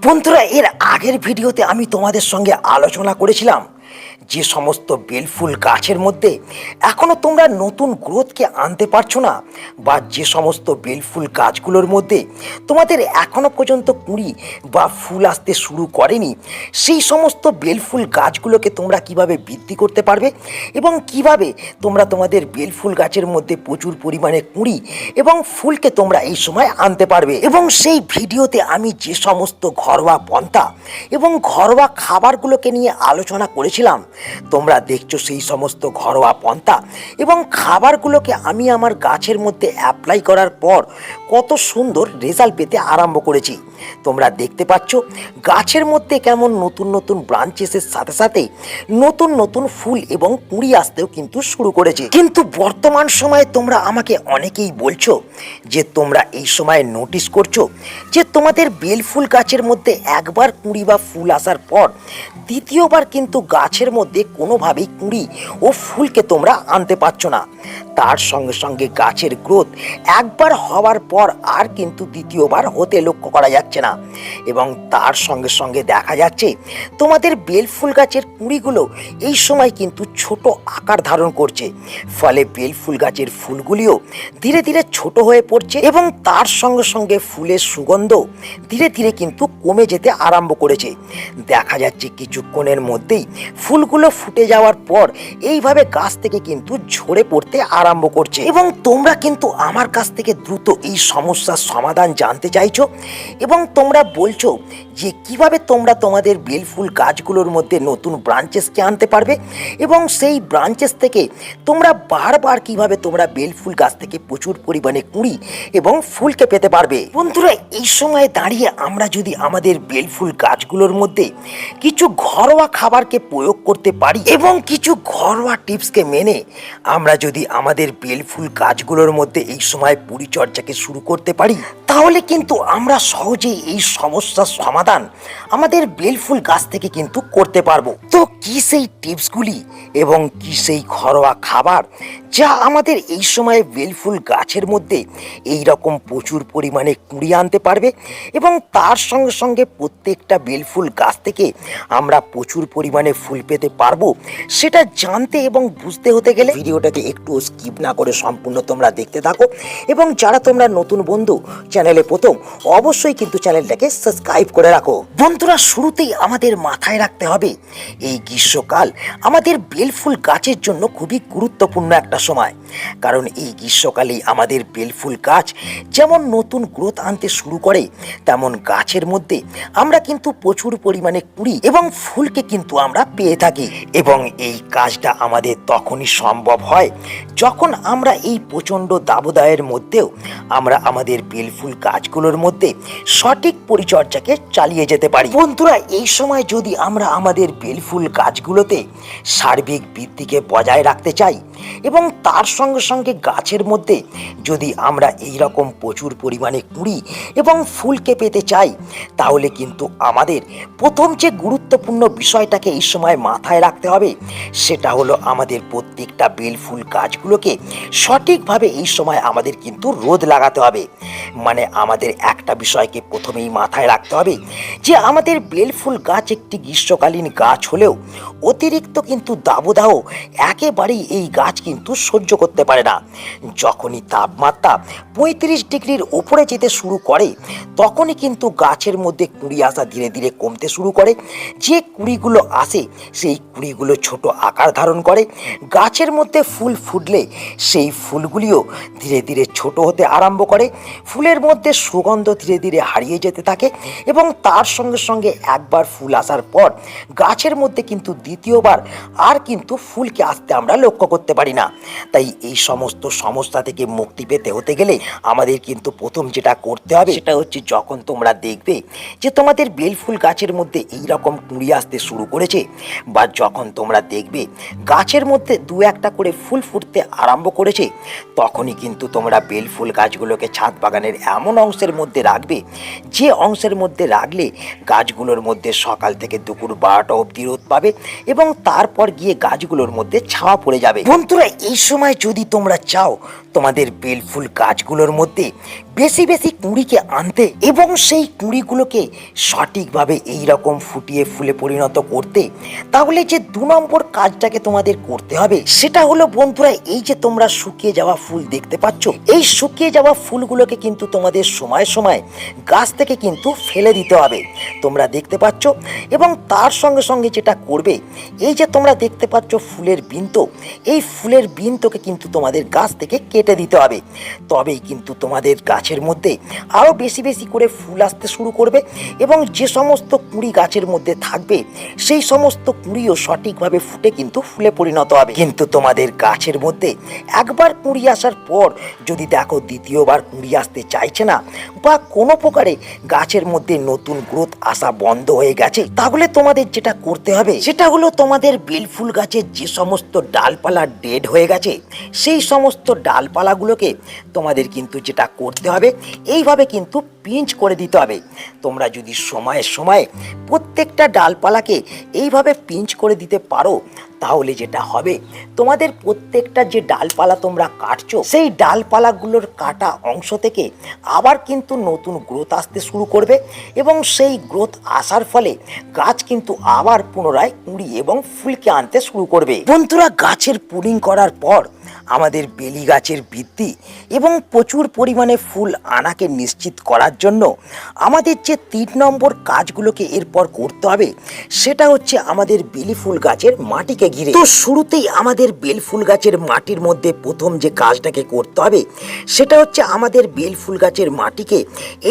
বন্ধুরা, এর আগের ভিডিওতে আমি তোমাদের সঙ্গে আলোচনা করেছিলাম যে সমস্ত বেলফুল গাছের মধ্যে এখনও তোমরা নতুন গ্রোথকে আনতে পারছো না, বা যে সমস্ত বেলফুল গাছগুলোর মধ্যে তোমাদের এখনও পর্যন্ত কুঁড়ি বা ফুল আসতে শুরু করেনি, সেই সমস্ত বেলফুল গাছগুলোকে তোমরা কিভাবে বৃদ্ধি করতে পারবে এবং কিভাবে তোমরা তোমাদের বেলফুল গাছের মধ্যে প্রচুর পরিমাণে কুঁড়ি এবং ফুলকে তোমরা এই সময় আনতে পারবে। এবং সেই ভিডিওতে আমি যে সমস্ত ঘরোয়া পন্থা এবং ঘরোয়া খাবারগুলোকে নিয়ে আলোচনা করেছিলাম, তোমরা দেখছো সেই সমস্ত ঘরোয়া পন্থা এবং খাবারগুলোকে আমি আমার গাছের মধ্যে অ্যাপ্লাই করার পর কত সুন্দর রেজাল্ট পেতে আরম্ভ করেছি। তোমরা দেখতে পাচ্ছ গাছের মধ্যে কেমন নতুন নতুন ব্রাঞ্চেসের সাথে সাথে নতুন নতুন ফুল এবং কুঁড়ি আসতেও কিন্তু শুরু করেছে। কিন্তু বর্তমান সময়ে তোমরা আমাকে অনেকেই বলছো যে তোমরা এই সময় নোটিস করছো যে তোমাদের বেলফুল গাছের মধ্যে একবার কুঁড়ি বা ফুল আসার পর দ্বিতীয়বার কিন্তু গাছের মধ্যে কোনোভাবেই কুঁড়ি ও ফুলকে তোমরা আনতে পারছো না। তার সঙ্গে সঙ্গে গাছের গ্রোথ একবার হওয়ার পর আর কিন্তু দ্বিতীয়বার হতে লক্ষ্য করা যাচ্ছে না। এবং তার সঙ্গে সঙ্গে দেখা যাচ্ছে তোমাদের বেলফুল গাছের কুঁড়িগুলো এই সময় কিন্তু ছোট আকার ধারণ করছে, ফলে বেলফুল গাছের ফুলগুলিও ধীরে ধীরে ছোট হয়ে পড়ছে এবং তার সঙ্গে সঙ্গে ফুলের সুগন্ধ ধীরে ধীরে কিন্তু কমে যেতে আরম্ভ করেছে। দেখা যাচ্ছে কিছুক্ষণের মধ্যেই ফুলগুলো ফুটে যাওয়ার পর এইভাবে গাছ থেকে কিন্তু ঝরে পড়তে আরম্ভ করছে। এবং তোমরা কিন্তু আমার কাছ থেকে দ্রুত এই সমস্যার সমাধান জানতে চাইছো এবং তোমরা বলছো যে কিভাবে তোমরা তোমাদের বেলফুল গাছগুলোর মধ্যে নতুন ব্রাঞ্চেসকে আনতে পারবে এবং সেই ব্রাঞ্চেস থেকে তোমরা বারবার কিভাবে তোমরা বেলফুল গাছ থেকে প্রচুর পরিমাণে কুঁড়ি এবং ফুলকে পেতে পারবে। বন্ধুরা, এই সময়ে দাঁড়িয়ে আমরা যদি আমাদের বেলফুল গাছগুলোর মধ্যে কিছু ঘরোয়া খাবারকে প্রয়োগ করতে পারি এবং কিছু ঘরোয়া টিপসকে মেনে আমরা যদি আমাদের বেলফুল গাছগুলোর মধ্যে এই সময় পরিচর্যাকে শুরু করতে পারি, তাহলে কিন্তু আমরা সহজেই এই সমস্যার সমাধান আমাদের বেলফুল গাছ থেকে কিন্তু করতে পারবো। তো কি সেই টিপসগুলি এবং কি সেই ঘরোয়া খাবার যা আমাদের এই সময় বেলফুল গাছের মধ্যে এই রকম প্রচুর পরিমাণে কুঁড়ি আনতে পারবে এবং তার সঙ্গে সঙ্গে প্রত্যেকটা বেলফুল গাছ থেকে আমরা প্রচুর পরিমাণে ফুল পেতে পারবো, সেটা জানতে এবং বুঝতে হতে গেলে ভিডিওটাকে একটু স্কিপ না করে সম্পূর্ণ তোমরা দেখতে থাকো। এবং যারা তোমরা নতুন বন্ধু চ্যানেলে প্রথম, অবশ্যই কিন্তু চ্যানেলটাকে সাবস্ক্রাইব করে রাখো। বন্ধুরা, শুরুতেই আমাদের মাথায় রাখতে হবে এই গ্রীষ্মকাল আমাদের বেলফুল গাছের জন্য খুবই গুরুত্বপূর্ণ একটা সময়, কারণ এই গ্রীষ্মকালেই আমাদের বেলফুল গাছ যেমন নতুন গ্রোথ আনতে শুরু করে, তেমন গাছের মধ্যে আমরা কিন্তু প্রচুর পরিমাণে কুঁড়ি এবং ফুলকে কিন্তু আমরা পেয়ে থাকি। এবং এই কাজটা আমাদের তখনই সম্ভব হয় যখন আমরা এই প্রচণ্ড দাবদাহের মধ্যেও আমরা আমাদের বেলফুল গাছগুলোর মধ্যে সঠিক পরিচর্যাকে চালিয়ে যেতে পারি। বন্ধুরা, এই সময় যদি আমরা আমাদের বেলফুল গাছগুলোতে সার্বিক বৃদ্ধিকে বজায় রাখতে চাই এবং তার সঙ্গে সঙ্গে গাছের মধ্যে যদি আমরা এই রকম প্রচুর পরিমাণে কুঁড়ি এবং ফুলকে পেতে চাই, তাহলে কিন্তু আমাদের প্রথম যে গুরুত্বপূর্ণ বিষয়টাকে এই সময় মাথায় রাখতে হবে সেটা হলো আমাদের প্রত্যেকটা বেলফুল গাছগুলোকে সঠিকভাবে এই সময় আমাদের কিন্তু রোদ লাগাতে হবে। মানে আমাদের একটা বিষয়কে প্রথমেই মাথায় রাখতে হবে যে আমাদের বেলফুল গাছ একটি গ্রীষ্মকালীন গাছ হলেও অতিরিক্ত কিন্তু দাবদাহ একেবারেই এই গাছ কিন্তু সহ্য করতে পারে না। যখনই তাপমাত্রা 35 ডিগ্রির ওপরে যেতে শুরু করে, তখনই কিন্তু গাছের মধ্যে কুঁড়ি আসা ধীরে ধীরে কমতে শুরু করে। যে কুঁড়িগুলো আসে সেই কুঁড়িগুলো ছোট আকার ধারণ করে। গাছের মধ্যে ফুল ফুটলে সেই ফুলগুলিও ধীরে ধীরে ছোট হতে আরম্ভ করে। ফুলের মধ্যে সুগন্ধ ধীরে ধীরে হারিয়ে যেতে থাকে এবং তার সঙ্গে সঙ্গে একবার ফুল আসার পর গাছের মধ্যে কিন্তু দ্বিতীয়বার আর কিন্তু ফুলকে আসতে আমরা লক্ষ্য করতে পারি না। তাই এই সমস্ত সমস্যা থেকে মুক্তি পেতে হতে গেলে আমাদের কিন্তু প্রথম যেটা করতে হবে সেটা হচ্ছে, যখন তোমরা দেখবে যে তোমাদের বেলফুল গাছের মধ্যে এই রকম কুঁড়ি আসতে শুরু করেছে, বা যখন তোমরা দেখবে গাছের মধ্যে দু একটা করে ফুল ফুটতে আরম্ভ করেছে, তখনই কিন্তু তোমরা বেলফুল গাছগুলোকে ছাদ বাগানের এমন অংশের মধ্যে রাখবে যে অংশের মধ্যে রাখলে গাছগুলোর মধ্যে সকাল থেকে দুপুর 12টা অবধি রোদ পাবে এবং তারপর গিয়ে গাছগুলোর মধ্যে ছাওয়া পড়ে যাবে। বন্ধুরা এই সময় যদি তোমরা চাও তোমাদের বেল ফুল গাছগুলোর মধ্যে বেশি বেশি কুঁড়িকে আনতে এবং সেই কুঁড়িগুলোকে সঠিকভাবে এই রকম ফুটিয়ে ফুলে পরিণত করতে, তাহলে যে 2 নম্বর কাজটাকে তোমাদের করতে হবে সেটা হলো বন্ধুরা, এই যে তোমরা শুকিয়ে যাওয়া ফুল দেখতে পাচ্ছ, এই শুকিয়ে যাওয়া ফুলগুলোকে কিন্তু তোমাদের সময় সময় গাছ থেকে কিন্তু ফেলে দিতে হবে। তোমরা দেখতে পাচ্ছ, এবং তার সঙ্গে সঙ্গে যেটা করবে, এই যে তোমরা দেখতে পাচ্ছ ফুলের বৃন্ত, এই ফুলের বৃন্তকে কিন্তু তোমাদের গাছ থেকে কেটে দিতে হবে। তবেই কিন্তু তোমাদের গাছের মধ্যে আরও বেশি বেশি করে ফুল আসতে শুরু করবে, এবং যে সমস্ত কুঁড়ি গাছের মধ্যে থাকবে সেই সমস্ত কুঁড়িও সঠিকভাবে ফুটে কিন্তু ফুলে পরিণত হবে। কিন্তু তোমাদের গাছের মধ্যে একবার কুঁড়ি আসার পর যদি দেখো দ্বিতীয়বার কুঁড়ি আসতে চাইছে না, বা কোনো প্রকারে গাছের মধ্যে নতুন গ্রোথ আসা বন্ধ হয়ে গেছে, তাহলে তোমাদের যেটা করতে হবে সেটা হলো তোমাদের বেল ফুল গাছের যে সমস্ত ডালপালা ডেড হয়ে গেছে সেই সমস্ত ডালপালাগুলোকে তোমাদের কিন্তু যেটা করতে হবে, এইভাবে কিন্তু পিঞ্চ করে দিতে হবে। তোমরা যদি সময়ে সময়ে প্রত্যেকটা ডালপালাকে এইভাবে পিঞ্চ করে দিতে পারো, তাহলে যেটা হবে, তোমাদের প্রত্যেকটা যে ডালপালা তোমরা কাটছো সেই ডালপালাগুলোর কাটা অংশ থেকে আবার কিন্তু নতুন গ্রোথ আসতে শুরু করবে, এবং সেই গ্রোথ আসার ফলে গাছ কিন্তু আবার পুনরায় কুঁড়ি এবং ফুলকে আনতে শুরু করবে। বন্ধুরা, গাছের পুলিং করার পর আমাদের বেলি গাছের বৃদ্ধি এবং প্রচুর পরিমাণে ফুল আনাকে নিশ্চিত করার জন্য আমাদের যে 3 নম্বর কাজগুলোকে এরপর করতে হবে সেটা হচ্ছে আমাদের বেলি ফুল গাছের মাটিকে ঘিরে। তো শুরুতেই আমাদের বেল ফুল গাছের মাটির মধ্যে প্রথম যে কাজটাকে করতে হবে সেটা হচ্ছে আমাদের বেল ফুল গাছের মাটিকে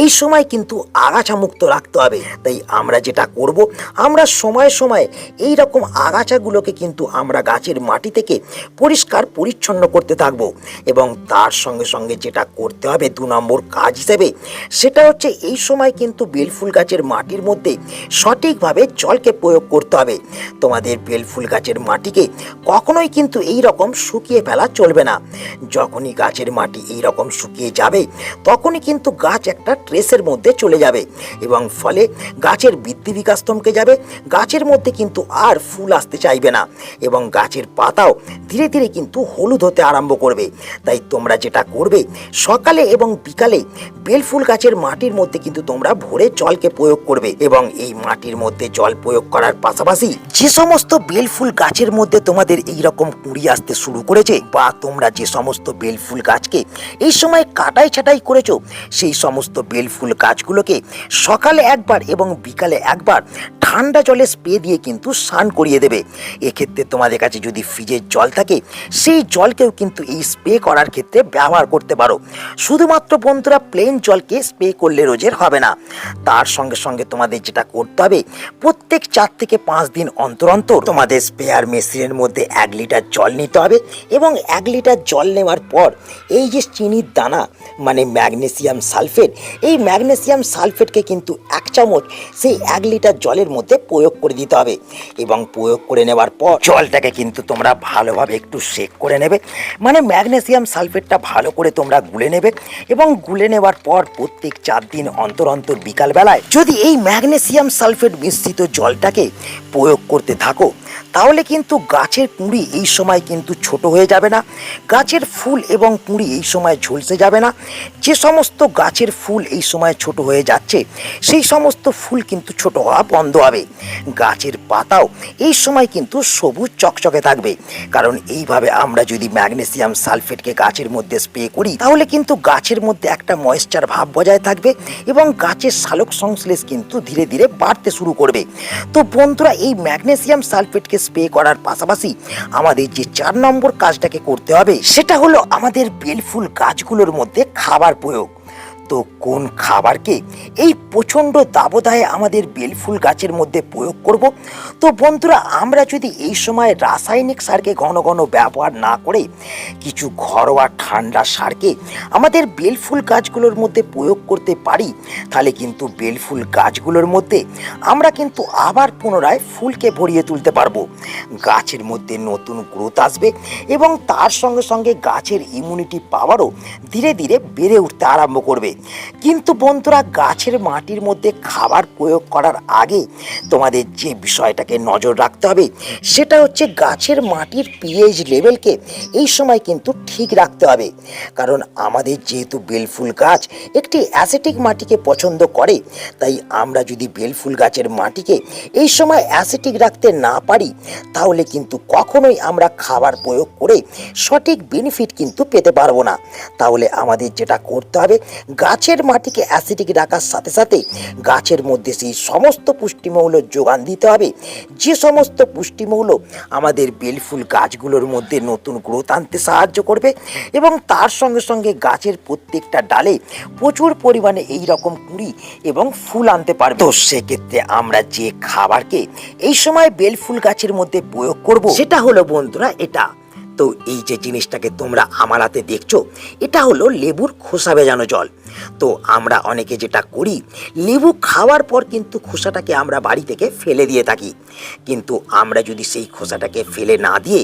এই সময় কিন্তু আগাছা মুক্ত রাখতে হবে। তাই আমরা যেটা করব, আমরা সময়ে সময়ে এই রকম আগাছাগুলোকে কিন্তু আমরা গাছের মাটি থেকে পরিষ্কার পরিচ্ছন্ন করতে থাকবো। এবং তার সঙ্গে সঙ্গে যেটা করতে হবে 2 নম্বর কাজ হিসেবে, সেটা হচ্ছে এই সময় কিন্তু বেল ফুল গাছের মাটির মধ্যে সঠিকভাবে জলকে প্রয়োগ করতে হবে। তোমাদের বেল ফুল গাছের মাটিকে কখনোই কিন্তু এই রকম শুকিয়ে ফেলা চলবে না। যখনই গাছের মাটি এই রকম শুকিয়ে যাবে তখনই কিন্তু গাছ একটা ট্রেসের মধ্যে চলে যাবে, এবং ফলে গাছের বৃদ্ধি বিকাশ থমকে যাবে, গাছের মধ্যে কিন্তু আর ফুল আসতে চাইবে না, এবং গাছের পাতাও ধীরে ধীরে কিন্তু হলুদ হতে আরম্ভ করবে। তাই তোমরা যেটা করবে, সকালে এবং বিকালে বেল ফুল গাছের মাটির মধ্যে কিন্তু তোমরা ভোরে জলকে প্রয়োগ করবে, এবং এই মাটির মধ্যে জল প্রয়োগ করার পাশাপাশি যে সমস্ত বেল ফুল গাছের মধ্যে তোমাদের এই রকম কুঁড়ি আসতে শুরু করেছে, বা তোমরা যে সমস্ত বেল ফুল গাছকে এই সময় কাটাই ছাটাই করেছো, সেই সমস্ত বেল ফুল গাছগুলোকে সকালে একবার এবং বিকালে একবার ঠান্ডা জলে স্প্রে দিয়ে কিন্তু স্নান করিয়ে দেবে। এক্ষেত্রে তোমাদের কাছে যদি ফ্রিজের জল থাকে সেই জলকেও কিন্তু এই স্প্রে করার ক্ষেত্রে ব্যবহার করতে পারো। শুধুমাত্র বন্ধুরা প্লেন জলকে স্প্রে করলে রোজের হবে না, তার সঙ্গে সঙ্গে তোমাদের যেটা করতে হবে, প্রত্যেক 4 থেকে 5 দিন অন্তর অন্তর তোমাদের স্প্রেয়ার মেশিনের মধ্যে 1 লিটার জল নিতে হবে, এবং 1 লিটার জল নেওয়ার পর এই যে চিনির দানা মানে ম্যাগনেসিয়াম সালফেট, এই ম্যাগনেসিয়াম সালফেটকে কিন্তু 1 চামচ সেই 1 লিটার জলের মধ্যে প্রয়োগ করে দিতে হবে। এবং প্রয়োগ করে নেওয়ার পর জলটাকে কিন্তু তোমরা ভালোভাবে একটু শেক করে নেবে, মানে ম্যাগনেসিয়াম সালফেটটা ভালো করে তোমরা গুলে নেবে, এবং গুলে নেওয়ার পর প্রত্যেক 4 দিন অন্তর অন্তর বিকালবেলায় যদি এই ম্যাগনেসিয়াম সালফেট মিশ্রিত জলটাকে প্রয়োগ করতে থাকো, তাহলে কিন্তু গাছের কুঁড়ি এই সময় কিন্তু ছোট হয়ে যাবে না, গাছের ফুল এবং কুঁড়ি এই সময় ঝলসে যাবে না। যে সমস্ত গাছের ফুল এই সময় ছোট হয়ে যাচ্ছে সেই সমস্ত ফুল কিন্তু ছোট হওয়া বন্ধ হবে। গাছের পাতাও এই সময় কিন্তু সবুজ চকচকে থাকবে, কারণ এইভাবে আমরা যদি ম্যাগনেসিয়াম সালফেটকে গাছের মধ্যে স্প্রে করি তাহলে কিন্তু গাছের মধ্যে একটা ময়েশ্চার ভাব বজায় থাকবে, এবং গাছের সালোক সংশ্লেষ কিন্তু ধীরে ধীরে বাড়তে শুরু করবে। তো বন্ধুরা, এই ম্যাগনেসিয়াম সালফেটকে স্প্রে করার পাশাপাশি আমাদের যে 4 নম্বর কাজটাকে করতে হবে সেটা হলো আমাদের বেল ফুল গাছগুলোর মধ্যে খাবার প্রয়োগ। তো কোন খাবারকে এই প্রচণ্ড দাবদাহে আমাদের বেল ফুল গাছের মধ্যে প্রয়োগ করব? তো বন্ধুরা, আমরা যদি এই সময় রাসায়নিক সারকে ঘন ঘন ব্যবহার না করে কিছু ঘরোয়া ঠান্ডা সারকে আমাদের বেল ফুল গাছগুলোর মধ্যে প্রয়োগ করতে পারি, তাহলে কিন্তু বেল ফুল গাছগুলোর মধ্যে আমরা কিন্তু আবার পুনরায় ফুলকে ভরিয়ে তুলতে পারবো। গাছের মধ্যে নতুন গ্রোথ আসবে, এবং তার সঙ্গে সঙ্গে গাছের ইমিউনিটি পাওয়ারও ধীরে ধীরে বেড়ে উঠতে আরম্ভ করবে। কিন্তু বন্ধুরা গাছের মাটির মধ্যে খাবার প্রয়োগ করার আগে তোমাদের যে বিষয়টাকে নজর রাখতে হবে সেটা হচ্ছে গাছের মাটির পিএইচ লেভেলকে এই সময় কিন্তু ঠিক রাখতে হবে। কারণ আমাদের যেহেতু বেলফুল গাছ একটি অ্যাসিডিক মাটিকে পছন্দ করে, তাই আমরা যদি বেলফুল গাছের মাটিকে এই সময় অ্যাসিডিক রাখতে না পারি তাহলে কিন্তু কখনোই আমরা খাবার প্রয়োগ করে সঠিক বেনিফিট কিন্তু পেতে পারবো না। তাহলে আমাদের যেটা করতে হবে, গাছের মাটিকে অ্যাসিডিক রাখার সাথে সাথে গাছের মধ্যে সেই সমস্ত পুষ্টিমৌল যোগান দিতে হবে যে সমস্ত পুষ্টিমৌল আমাদের বেলফুল গাছগুলোর মধ্যে নতুন গ্রোথ আনতে সাহায্য করবে এবং তার সঙ্গে সঙ্গে গাছের প্রত্যেকটা ডালে প্রচুর পরিমাণে এই রকম কুঁড়ি এবং ফুল আনতে পারবে। তো সেক্ষেত্রে আমরা যে খাবারকে এই সময় বেলফুল গাছের মধ্যে প্রয়োগ করব সেটা হলো বন্ধুরা এটা। তো এই যে জিনিসটাকে তোমরা আমার হাতে দেখছো, এটা হলো লেবুর খোসা ভেজানো জল। তো আমরা অনেকে যেটা করি, লেবু খাওয়ার পর কিন্তু খোসাটাকে আমরা বাড়ি থেকে ফেলে দিয়ে থাকি। কিন্তু আমরা যদি সেই খোসাটাকে ফেলে না দিয়ে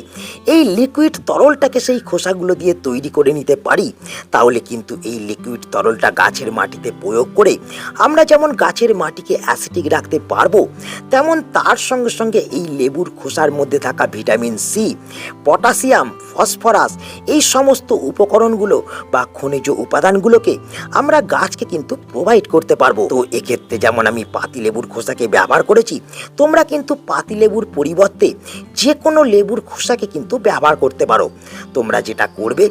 এই লিকুইড তরলটাকে সেই খোসাগুলো দিয়ে তৈরি করে নিতে পারি, তাহলে কিন্তু এই লিকুইড তরলটা গাছের মাটিতে প্রয়োগ করে আমরা যেমন গাছের মাটিকে অ্যাসিডিক রাখতে পারবো, তেমন তার সঙ্গে সঙ্গে এই লেবুর খোসার মধ্যে থাকা ভিটামিন সি, পটাশিয়াম, ফসফরাস, এই সমস্ত উপকরণগুলো বা খনিজ উপাদানগুলোকে আমরা গাছকে কিন্তু প্রোভাইড করতে পারবো। তো এক্ষেত্রে যেমন আমি পাতিলেবুর খোসাকে ব্যবহার করেছি, তোমরা কিন্তু পাতিলেবুর পরিবর্তে যে কোনো লেবুর খোসাকে কিন্তু ব্যবহার করতে পারো। তোমরা যেটা করবে,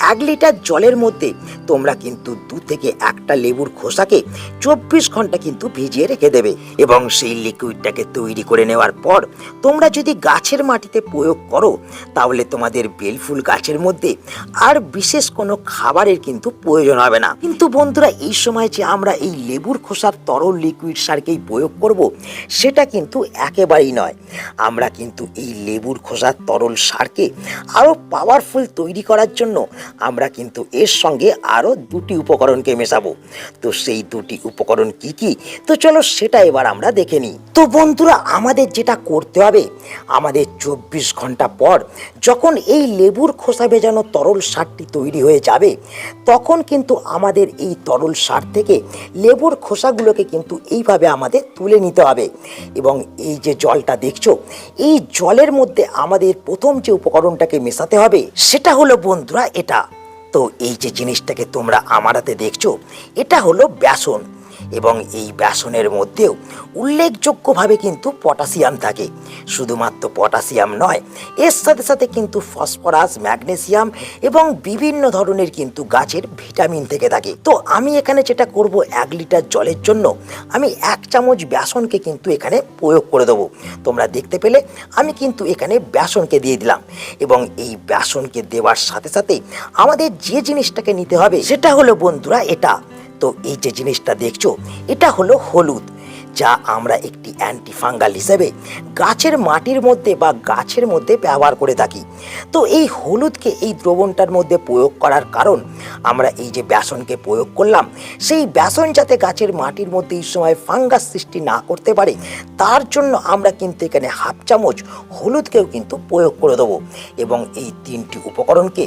1 লিটার জলের মধ্যে তোমরা কিন্তু 2 থেকে 1টা লেবুর খোসাকে 24 ঘন্টা কিন্তু ভিজিয়ে রেখে দেবে এবং সেই লিকুইডটাকে তৈরি করে নেওয়ার পর তোমরা যদি গাছের মাটিতে প্রয়োগ করো, তাহলে তোমাদের বেলফুল গাছের মধ্যে আর বিশেষ কোনো খাবারের কিন্তু প্রয়োজন হবে না। কিন্তু বন্ধুরা, এই সময় যে আমরা এই লেবুর খোসার তরল লিকুইড সারকেই প্রয়োগ করব, সেটা কিন্তু একেবারেই নয়। আমরা কিন্তু এই লেবুর খোসার তরল সারকে আরও পাওয়ারফুল তৈরি করার জন্য আমরা কিন্তু এর সঙ্গে আরও 2টি উপকরণকে মেশাবো। তো সেই 2টি উপকরণ কি কি, তো চলো সেটা এবার আমরা দেখে নিই। তো বন্ধুরা, আমাদের যেটা করতে হবে, আমাদের 24 ঘন্টা পর যখন এই লেবুর খোসা ভেজানো তরল সারটি তৈরি হয়ে যাবে, তখন কিন্তু আমাদের এই তরল সার থেকে লেবুর খোসাগুলোকে কিন্তু এইভাবে আমাদের তুলে নিতে হবে এবং এই যে জলটা দেখছো, এই জলের মধ্যে আমাদের প্রথম যে উপকরণটাকে মেশাতে হবে সেটা হলো বন্ধুরা এটা। তো এই যে জিনিসটাকে তোমরা আমার হাতে দেখছো, এটা হলো বেসন এবং এই বেসনের মধ্যেও উল্লেখযোগ্যভাবে কিন্তু পটাশিয়াম থাকে। শুধুমাত্র পটাশিয়াম নয়, এর সাথে সাথে কিন্তু ফসফরাস, ম্যাগনেসিয়াম এবং বিভিন্ন ধরনের কিন্তু গাছের ভিটামিন থেকে থাকে। তো আমি এখানে যেটা করব, 1 লিটার জলের জন্য আমি 1 চামচ বেসনকে কিন্তু এখানে প্রয়োগ করে দেবো। তোমরা দেখতে পেলে আমি কিন্তু এখানে বেসনকে দিয়ে দিলাম এবং এই বেসনকে দেওয়ার সাথে সাথে আমাদের যে জিনিসটাকে নিতে হবে সেটা হলো বন্ধুরা এটা। তো এই যে জিনিসটা দেখছো, এটা হলো হলুদ, যা আমরা একটি অ্যান্টিফাঙ্গাল হিসেবে গাছের মাটির মধ্যে বা গাছের মধ্যে ব্যবহার করে থাকি। তো এই হলুদকে এই দ্রবণটার মধ্যে প্রয়োগ করার কারণ, আমরা এই যে বেসনকে প্রয়োগ করলাম, সেই বেসন যাতে গাছের মাটির মধ্যে এই সময় ফাঙ্গাস সৃষ্টি না করতে পারে, তার জন্য আমরা কিন্তু এখানে 1/2 চামচ হলুদকেও কিন্তু প্রয়োগ করে দেবো এবং এই 3টি উপকরণকে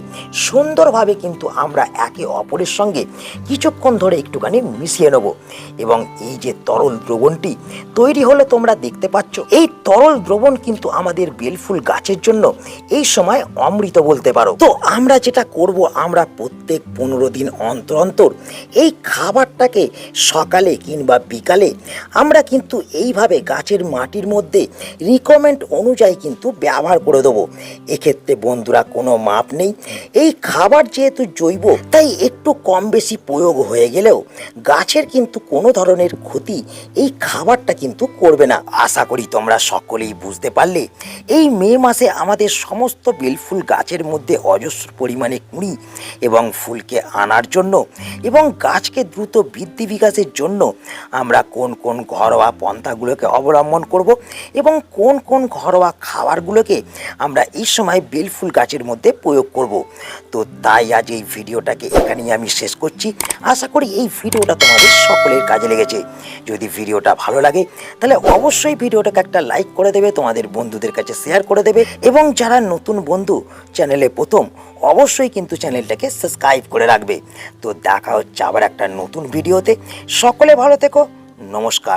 সুন্দরভাবে কিন্তু আমরা একে অপরের সঙ্গে কিছুক্ষণ ধরে একটুখানি মিশিয়ে নেব এবং এই যে তরল দ্রবণটি তৈরি হলো তোমরা দেখতে পাচ্ছ, এই তরল দ্রবণ কিন্তু আমাদের বেলফুল গাছের জন্য এই সময় অমৃত বলতে পারো। তো আমরা যেটা করব, আমরা প্রত্যেক 15 দিন অন্তর অন্তর এই খাবারটাকে সকালে কিংবা বিকালে আমরা কিন্তু এইভাবে গাছের মাটির মধ্যে রিকমেন্ড অনুযায়ী কিন্তু ব্যবহার করে দেবো। এক্ষেত্রে বন্ধুরা কোনো মাপ নেই, এই খাবার যেহেতু জৈব, তাই একটু কম বেশি প্রয়োগ হয়ে গেলেও গাছের কিন্তু কোনো ধরনের ক্ষতি এই খাবারটা কিন্তু করবে না। আশা করি তোমরা সকলেই বুঝতে পারলে, এই মে মাসে আমাদের সমস্ত বেলফুল গাছের মধ্যে অজস্র পরিমাণে কুঁড়ি এবং ফুলকে আনার জন্য এবং গাছকে দ্রুত বৃদ্ধি বিকাশের জন্য আমরা কোন কোন ঘরোয়া পন্থাগুলোকে অবলম্বন করব এবং কোন কোন ঘরোয়া খাবারগুলোকে আমরা এই সময় বেলফুল গাছের মধ্যে প্রয়োগ করব। তো তাই আজ এই ভিডিওটাকে এখানেই আমি শেষ করছি। আশা করি এই ভিডিওটা তোমাদের সকলের কাজে লেগেছে। যদি ভিডিওটা ভালো লাগে তাহলে অবশ্যই ভিডিওটাকে একটা লাইক করে দেবে, তোমাদের বন্ধুদের কাছে শেয়ার করে দেবে, এবং যারা নতুন বন্ধু চ্যানেলে প্রথম অবশ্যই কিন্তু চ্যানেলটাকে সাবস্ক্রাইব করে রাখবে। তো দেখা হচ্ছে আবার একটা নতুন ভিডিওতে। সকলে ভালো থেকো, নমস্কার।